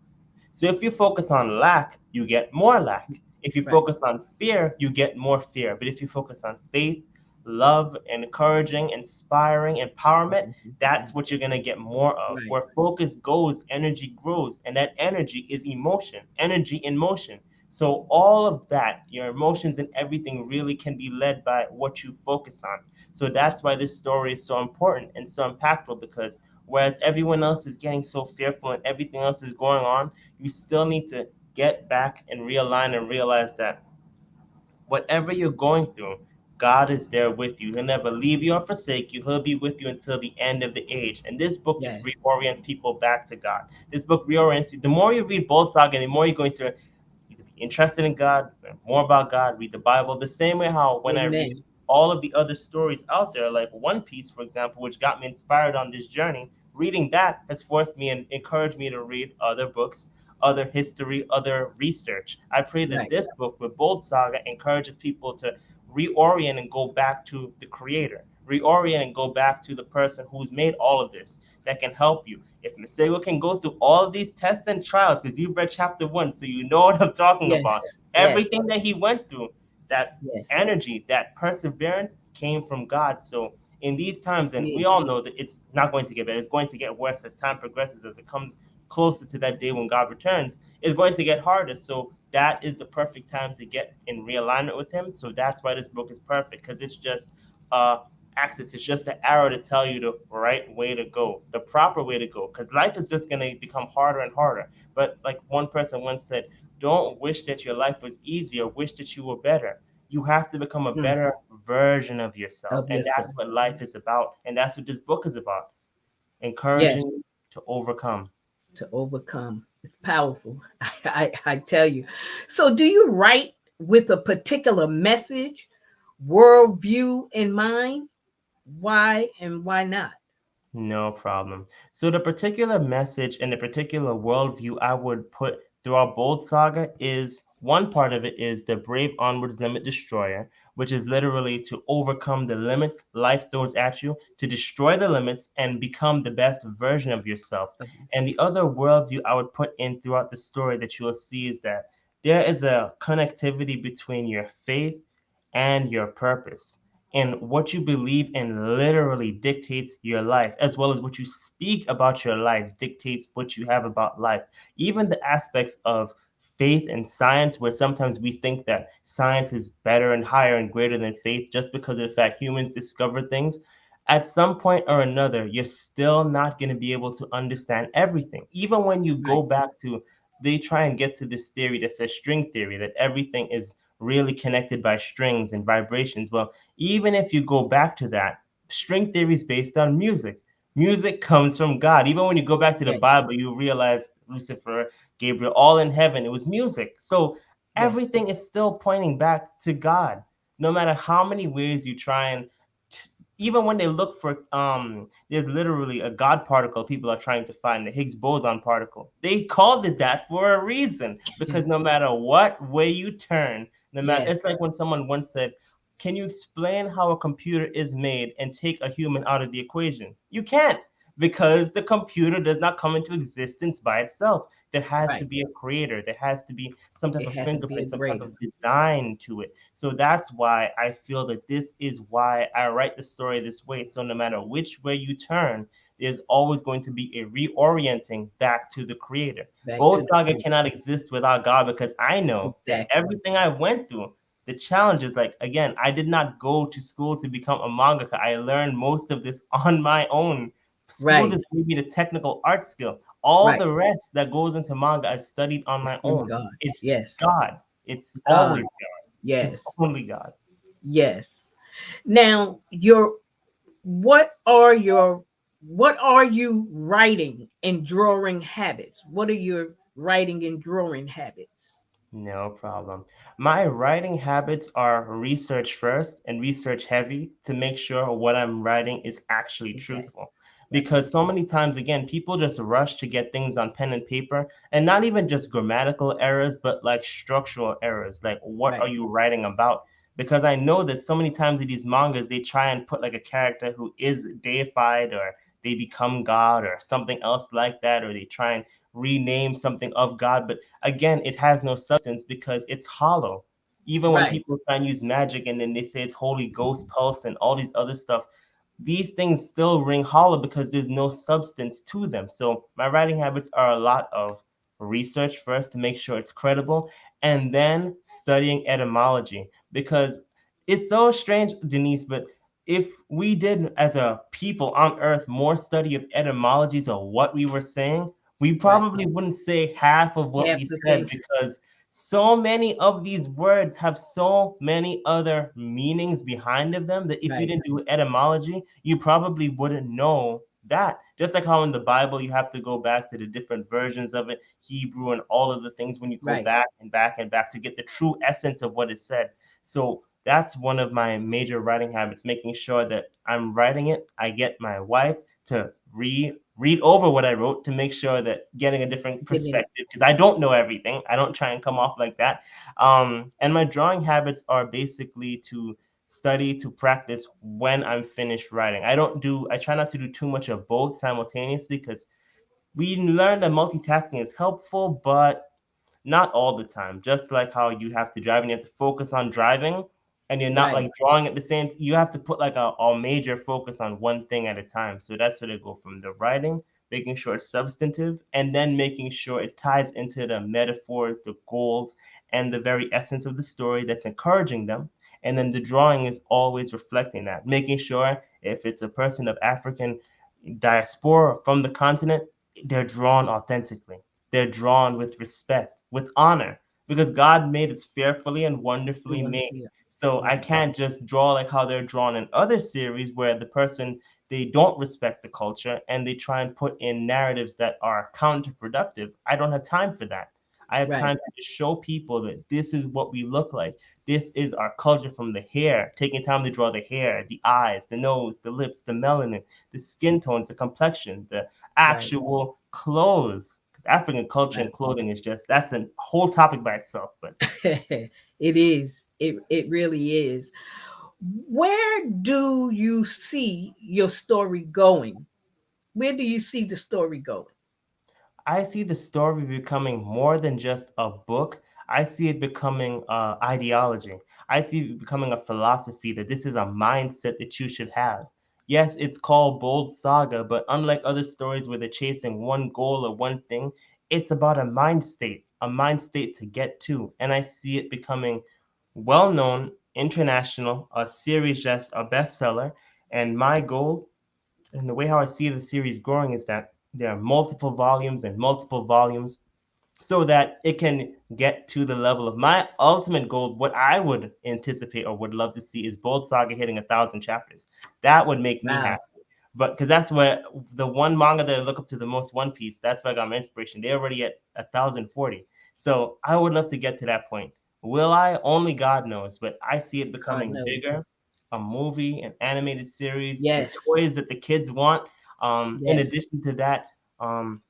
So if you focus on lack, you get more lack. If you Right. focus on fear, you get more fear. But if you focus on faith, love, encouraging, inspiring, empowerment, that's what you're going to get more of. Right. Where focus goes, energy grows. And that energy is emotion, energy in motion. So all of that, your emotions and everything really can be led by what you focus on. So that's why this story is so important and so impactful, because whereas everyone else is getting so fearful and everything else is going on, you still need to get back and realign and realize that whatever you're going through, God is there with you. He'll never leave you or forsake you. He'll be with you until the end of the age. And this book just Yes. reorients people back to God. This book reorients you. The more you read Bold Saga, the more you're going to either be interested in God, learn more about God, read the Bible. The same way how when I read Amen. all of the other stories out there, like One Piece, for example, which got me inspired on this journey, reading that has forced me and encouraged me to read other books, other history, other research. I pray that Right. this book with Bold Saga encourages people to reorient and go back to the creator, reorient and go back to the person who's made all of this that can help you. If Masego can go through all of these tests and trials, because you've read chapter one, so you know what I'm talking Yes. about. Yes. Everything that he went through, that Yes. energy, that perseverance came from God. So in these times, and we Did. all know that it's not going to get better, it's going to get worse as time progresses, as it comes closer to that day when God returns, it's going to get harder. So that is the perfect time to get in realignment with Him. So that's why this book is perfect, because it's just axis. It's just an arrow to tell you the right way to go, the proper way to go. Because life is just going to become harder and harder. But like one person once said, don't wish that your life was easier, wish that you were better. You have to become a Mm. better version of yourself. Of And that's yourself. what life is about. And that's what this book is about, Yes. encouraging you to overcome. To overcome. It's powerful. I tell you. So, do you write with a particular message, worldview in mind? Why and why not? No problem. So the particular message and the particular worldview I would put throughout Bold Saga is one part of it is the brave onwards limit destroyer, which is literally to overcome the limits life throws at you, to destroy the limits and become the best version of yourself. Of And yourself. the other worldview I would put in throughout the story that you will see is that there is a connectivity between your faith and your purpose. And what you believe in literally dictates your life, as well as what you speak about your life dictates what you have about life. Even the aspects of faith and science, where sometimes we think that science is better and higher and greater than faith just because of the fact humans discover things, at some point or another, you're still not going to be able to understand everything. Even when you Right. go back to, they try and get to this theory that says string theory, that everything is really connected by strings and vibrations. Well, even if you go back to that, string theory is based on music. Music comes from God. Even when you go back to the Yes. Bible, you realize Lucifer, Gabriel, all in heaven, it was music. So Yes. everything is still pointing back to God. No matter how many ways you try and even when they look for there's literally a God particle people are trying to find, the Higgs boson particle. They called it that for a reason, because no matter what way you turn, no matter, Yes. it's like when someone once said, can you explain how a computer is made and take a human out of the equation? You can't, because the computer does not come into existence by itself. There has to Right. be a creator. There has to be some type It of has to be a fingerprint, some type greater. of design to it. So that's why I feel that this is why I write the story this way. So no matter which way you turn, there's always going to be a reorienting back to the creator. Back to Bold the Saga creator. cannot exist without God, because I know that Exactly. everything I went through, the challenges, like again, I did not go to school to become a mangaka. I learned most of this on my own. School Right. just gave me the technical art skill. All Right. the rest that goes into manga, I've studied on It's my from own. God. It's Yes. God. It's God. always God. It's Yes. only God. Yes. Now, what are your what are you writing and drawing habits? What are your writing and drawing habits? No problem. My writing habits are research first and research heavy to make sure what I'm writing is actually Exactly. truthful. Right. Because so many times, again, people just rush to get things on pen and paper, and not even just grammatical errors, but like structural errors. Like, what are Right. you writing about? because I know that so many times in these mangas they try and put like a character who is deified, or they become God or something else like that, or they try and rename something of God. But again, it has no substance because it's hollow. Even when Right. people try and use magic and then they say it's Holy Ghost Pulse and all these other stuff, these things still ring hollow because there's no substance to them. So my writing habits are a lot of research first to make sure it's credible, and then studying etymology, because it's so strange, Denise, but if we did as a people on earth more study of etymologies of what we were saying, we Right. probably wouldn't say half of what Half we the said, thing. because so many of these words have so many other meanings behind of them that if you Right. didn't do etymology, you probably wouldn't know that. Just like how in the Bible you have to go back to the different versions of it, Hebrew and all of the things, when you go Right. back and back and back to get the true essence of what is said. So that's one of my major writing habits, making sure that I'm writing it. I get my wife to read over what I wrote to make sure that getting a different Getting it. perspective, because I don't know everything. I don't try and come off like that. And my drawing habits are basically to study, to practice when I'm finished writing. I try not to do too much of both simultaneously, because we learn that multitasking is helpful, but not all the time. Just like how you have to drive and you have to focus on driving, and you're not Right. like drawing at the same. You have to put like a major focus on one thing at a time. So that's where they go from the writing, making sure it's substantive, and then making sure it ties into the metaphors, the goals, and the very essence of the story that's encouraging them. And then the drawing is always reflecting that, making sure if it's a person of African diaspora from the continent, they're drawn authentically. They're drawn with respect, with honor, because God made us fearfully and It wonderfully made. wonderful. Yeah. So I Right. can't just draw like how they're drawn in other series where the person, they don't respect the culture and they try and put in narratives that are counterproductive. I don't have time for that. I have Right. time to just show people that this is what we look like. This is our culture, from the hair, taking time to draw the hair, the eyes, the nose, the lips, the melanin, the skin tones, the complexion, the Right. actual clothes. African culture and Right. clothing is just, that's a whole topic by itself. But It is. It really is. Where do you see your story going? Where do you see the story going? I see the story becoming more than just a book. I see it becoming ideology. I see it becoming a philosophy, that this is a mindset that you should have. Yes, it's called Bold Saga, but unlike other stories where they're chasing one goal or one thing, it's about a mind state to get to. And I see it becoming well known, international, a series that's a bestseller. And my goal, and the way how I see the series growing, is that there are multiple volumes and multiple volumes, so that it can get to the level of my ultimate goal. What I would anticipate or would love to see is Bold Saga hitting 1,000 chapters. That would make me Wow. happy. But because that's where the one manga that I look up to the most, One Piece, that's where I got my inspiration. They're already at 1,040. So I would love to get to that point. Will I? Only God knows. But I see it God becoming knows. bigger, a movie, an animated series, the Yes. toys that the kids want. In Yes. addition to that, um,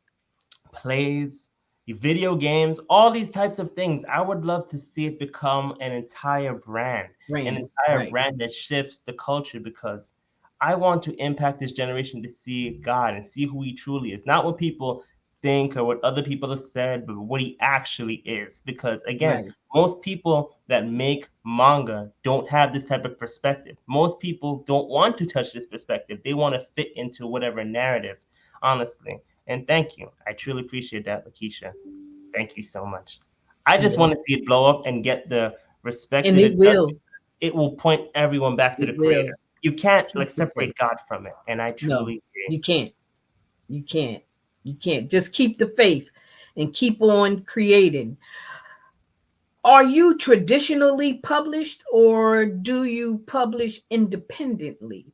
plays, video games, all these types of things. I would love to see it become an Rain. entire Right. brand that shifts the culture, because I want to impact this generation to see God and see who He truly is. Not what people think or what other people have said, but what He actually is. Because again, Right. most people that make manga don't have this type of perspective. Most people don't want to touch this perspective. They want to fit into whatever narrative, honestly. And thank you. I truly appreciate that, Lakeisha. Thank you so much. I just Yeah. want to see it blow up and get the respect And that it it does, will. because it will point everyone back to It the creator. will. You can't like Keep the separate faith. God from it. And I No, truly agree. you can't. You can't. You can't. Just keep the faith and keep on creating. Are you traditionally published or do you publish independently?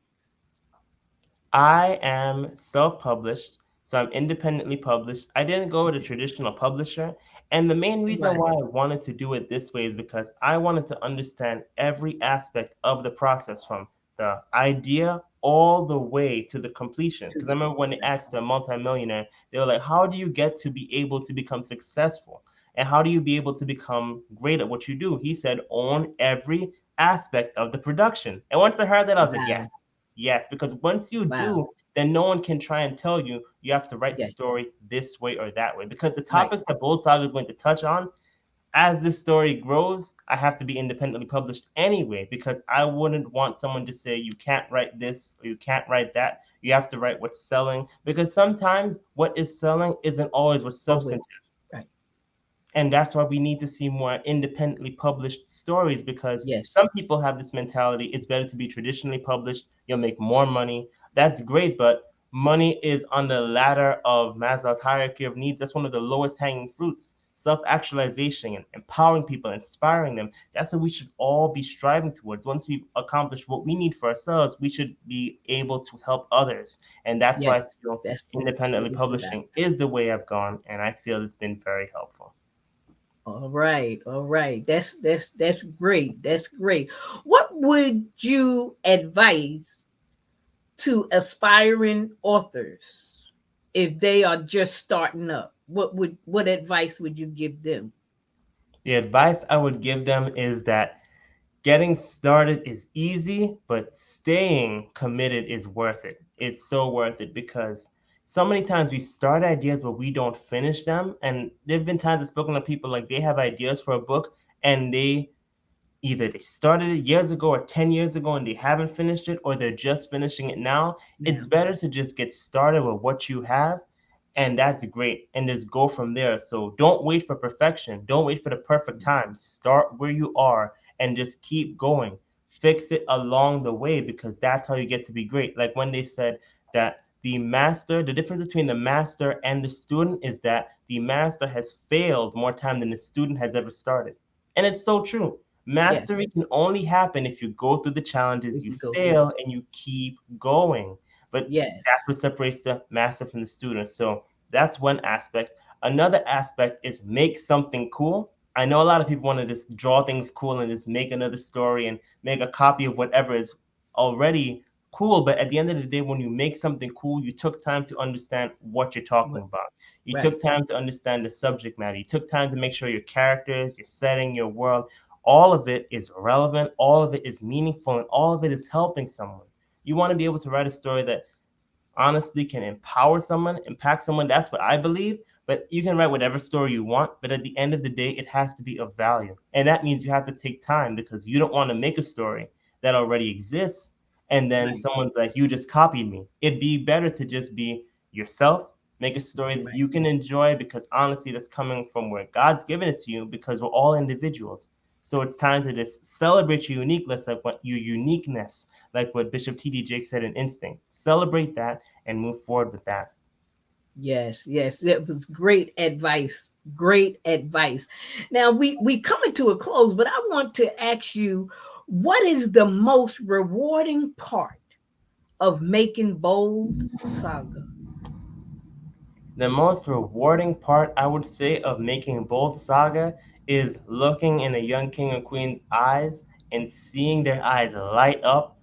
I am self-published, so I'm independently published. I didn't go with a traditional publisher, and the main reason Right. why I wanted to do it this way is because I wanted to understand every aspect of the process, from the idea all the way to the completion. Because I To remember when they asked the multimillionaire, they were like, "How do you get to be able to become successful? And how do you be able to become great at what you do?" He said, "Own every aspect of the production. And once I heard that, I was like, yes, Wow. yes, because once you Wow. do, then no one can try and tell you you have to write the Yes. story this way or that way. Because the Right. topics that Bold Saga is going to touch on, as this story grows, I have to be independently published anyway because I wouldn't want someone to say you can't write this or you can't write that. You have to write what's selling because sometimes what is selling isn't always what's Always. substantive. Right. And that's why we need to see more independently published stories because Yes. some people have this mentality it's better to be traditionally published, you'll make more money. That's great, but money is on the ladder of Maslow's hierarchy of needs. That's one of the lowest hanging fruits. Self actualization and empowering people, inspiring them. That's what we should all be striving towards. Once we've accomplished what we need for ourselves, we should be able to help others. And that's Yes. why I feel That's what independently it's about. publishing is the way I've gone, and I feel it's been very helpful. All right, all right. That's great. That's great. What would you advise to aspiring authors if they are just starting up? What advice would you give them? The advice I would give them is that getting started is easy, but staying committed is worth it. It's so worth it because so many times we start ideas but we don't finish them. And there have been times I've spoken to people like they have ideas for a book and they either they started it years ago or 10 years ago and they haven't finished it or they're just finishing it now. It's Now, better to just get started with what you have and that's great and just go from there. So don't wait for perfection. Don't wait for the perfect time. Start where you are and just keep going. Fix it along the way because that's how you get to be great. Like when they said that the difference between the master and the student is that the master has failed more time than the student has ever started. And it's so true. yes, Mastery can only happen if you go through the challenges, if you you go through fail, it. and you keep going. But that's Yes. what separates the master from the student. So that's one aspect. Another aspect is make something cool. I know a lot of people want to just draw things cool and just make another story and make a copy of whatever is already cool. But at the end of the day, when you make something cool, you took time to understand what you're talking What? about. You Right. took time to understand the subject matter. You took time to make sure your characters, your setting, your world, all of it is relevant, all of it is meaningful, and all of it is helping someone. You want to be able to write a story that honestly can empower someone, impact someone. That's what I believe. But you can write whatever story you want, but at the end of the day, it has to be of value. And that means you have to take time because you don't want to make a story that already exists and then Right. someone's like, you just copied me. It'd be better to just be yourself, make a story that Right. you can enjoy because honestly, that's coming from where God's given it to you because we're all individuals. So it's time to just celebrate your uniqueness, like what Bishop T.D. Jakes said in Instinct. Celebrate that and move forward with that. Yes, yes, that was great advice. Great advice. Now we coming to a close, but I want to ask you, what is the most rewarding part of making Bold Saga? The most rewarding part, I would say, of making Bold Saga is looking in a young king and queen's eyes and seeing their eyes light up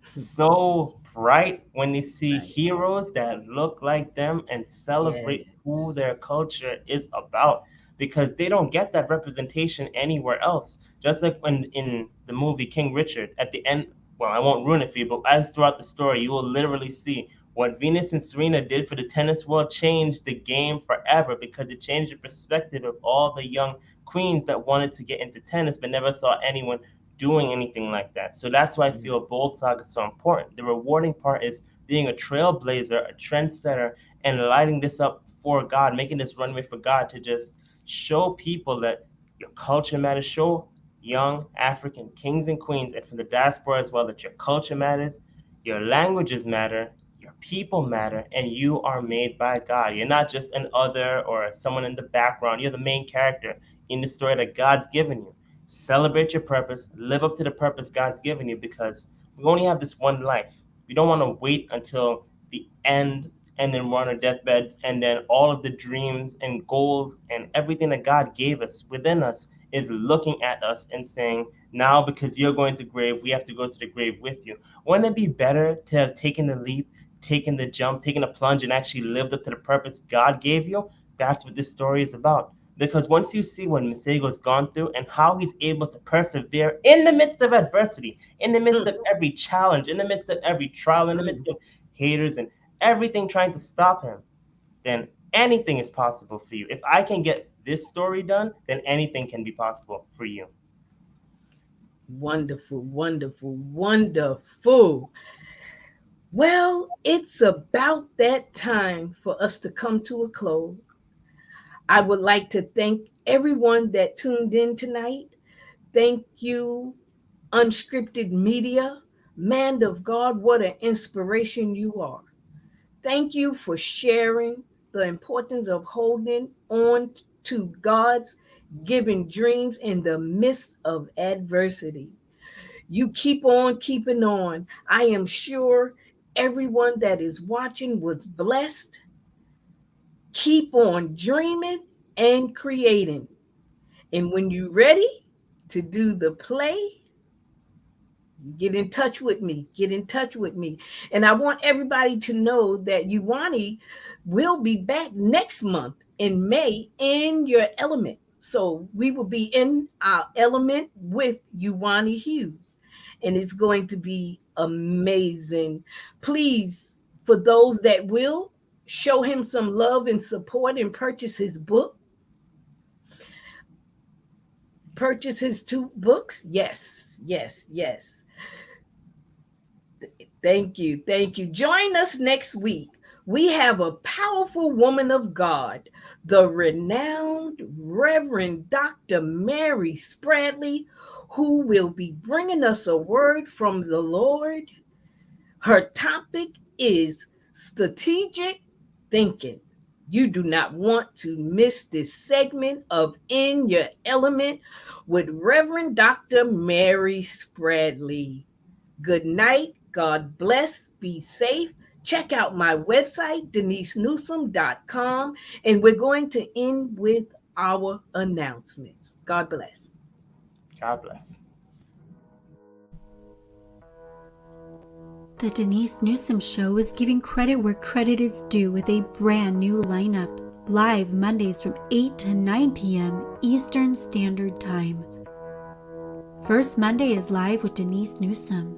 so bright when they see Right. heroes that look like them and celebrate who Yes. their culture is about because they don't get that representation anywhere else. Just like when in the movie King Richard, at the end, well, I won't ruin it for you, but as throughout the story, you will literally see what Venus and Serena did for the tennis world changed the game forever because it changed the perspective of all the young queens that wanted to get into tennis but never saw anyone doing anything like that. So that's why I feel Bold Saga is so important. The rewarding part is being a trailblazer, a trendsetter, and lighting this up for God, making this runway for God to just show people that your culture matters. Show young African kings and queens, and from the diaspora as well, that your culture matters, your languages matter, your people matter, and you are made by God. You're not just an other or someone in the background. You're the main character in the story that God's given you. Celebrate your purpose, live up to the purpose God's given you because we only have this one life. We don't want to wait until the end and then we're on our deathbeds and then all of the dreams and goals and everything that God gave us within us is looking at us and saying, now because you're going to grave, we have to go to the grave with you. Wouldn't it be better to have taken the leap, taken the jump, taken the plunge, and actually lived up to the purpose God gave you? That's what this story is about. Because once you see what Masego's gone through and how he's able to persevere in the midst of adversity, in the midst of every challenge, in the midst of every trial, in the midst of haters and everything trying to stop him, then anything is possible for you. If I can get this story done, then anything can be possible for you. Wonderful, wonderful, wonderful. Well, it's about that time for us to come to a close. I would like to thank everyone that tuned in tonight. Thank you, Unscripted Media. Man of God, what an inspiration you are. Thank you for sharing the importance of holding on to God's given dreams in the midst of adversity. You keep on keeping on. I am sure everyone that is watching was blessed. Keep on dreaming and creating. And when you're ready to do the play, get in touch with me. Get in touch with me. And I want everybody to know that Euwarnii will be back next month in May in your element. So we will be in our element with Euwarnii Hughes. And it's going to be amazing. Please, for those that will, show him some love and support and purchase his book. Purchase his 2 books. Yes, yes, yes. Thank you. Thank you. Join us next week. We have a powerful woman of God, the renowned Reverend Dr. Mary Spradley, who will be bringing us a word from the Lord. Her topic is strategic thinking. You do not want to miss this segment of In Your Element with Reverend Dr. Mary Spradley. Good night. God bless. Be safe. Check out my website, denisenewsome.com, and we're going to end with our announcements. God bless. God bless. The Denise Newsome Show is giving credit where credit is due with a brand new lineup, live Mondays from 8 to 9 p.m. Eastern Standard Time. First Monday is live with Denise Newsome.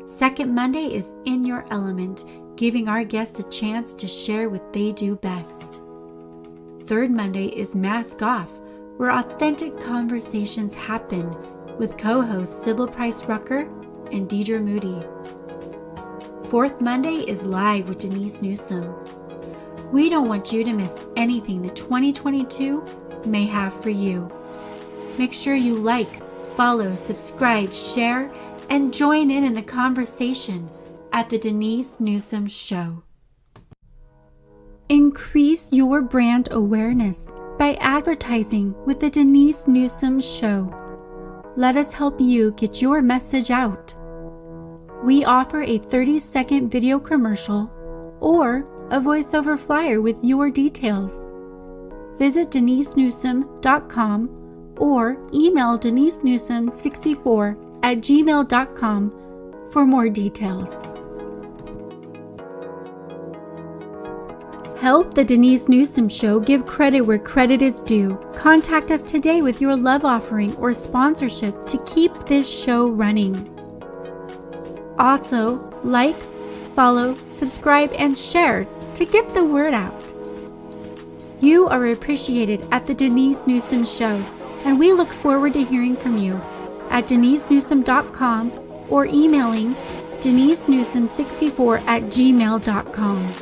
Second Monday is In Your Element, giving our guests a chance to share what they do best. Third Monday is Mask Off, where authentic conversations happen with co-hosts Sybil Price Rucker and Deidre Moody. Fourth Monday is Live with Denise Newsome. We don't want you to miss anything that 2022 may have for you. Make sure you like, follow, subscribe, share, and join in the conversation at the Denise Newsome Show. Increase your brand awareness by advertising with the Denise Newsome Show. Let us help you get your message out. We offer a 30-second video commercial or a voiceover flyer with your details. Visit denisenewsome.com or email denisenewsome64@gmail.com for more details. Help the Denise Newsome Show give credit where credit is due. Contact us today with your love offering or sponsorship to keep this show running. Also, like, follow, subscribe, and share to get the word out. You are appreciated at the Denise Newsome Show, and we look forward to hearing from you at denisenewsome.com or emailing denisenewsome64@gmail.com.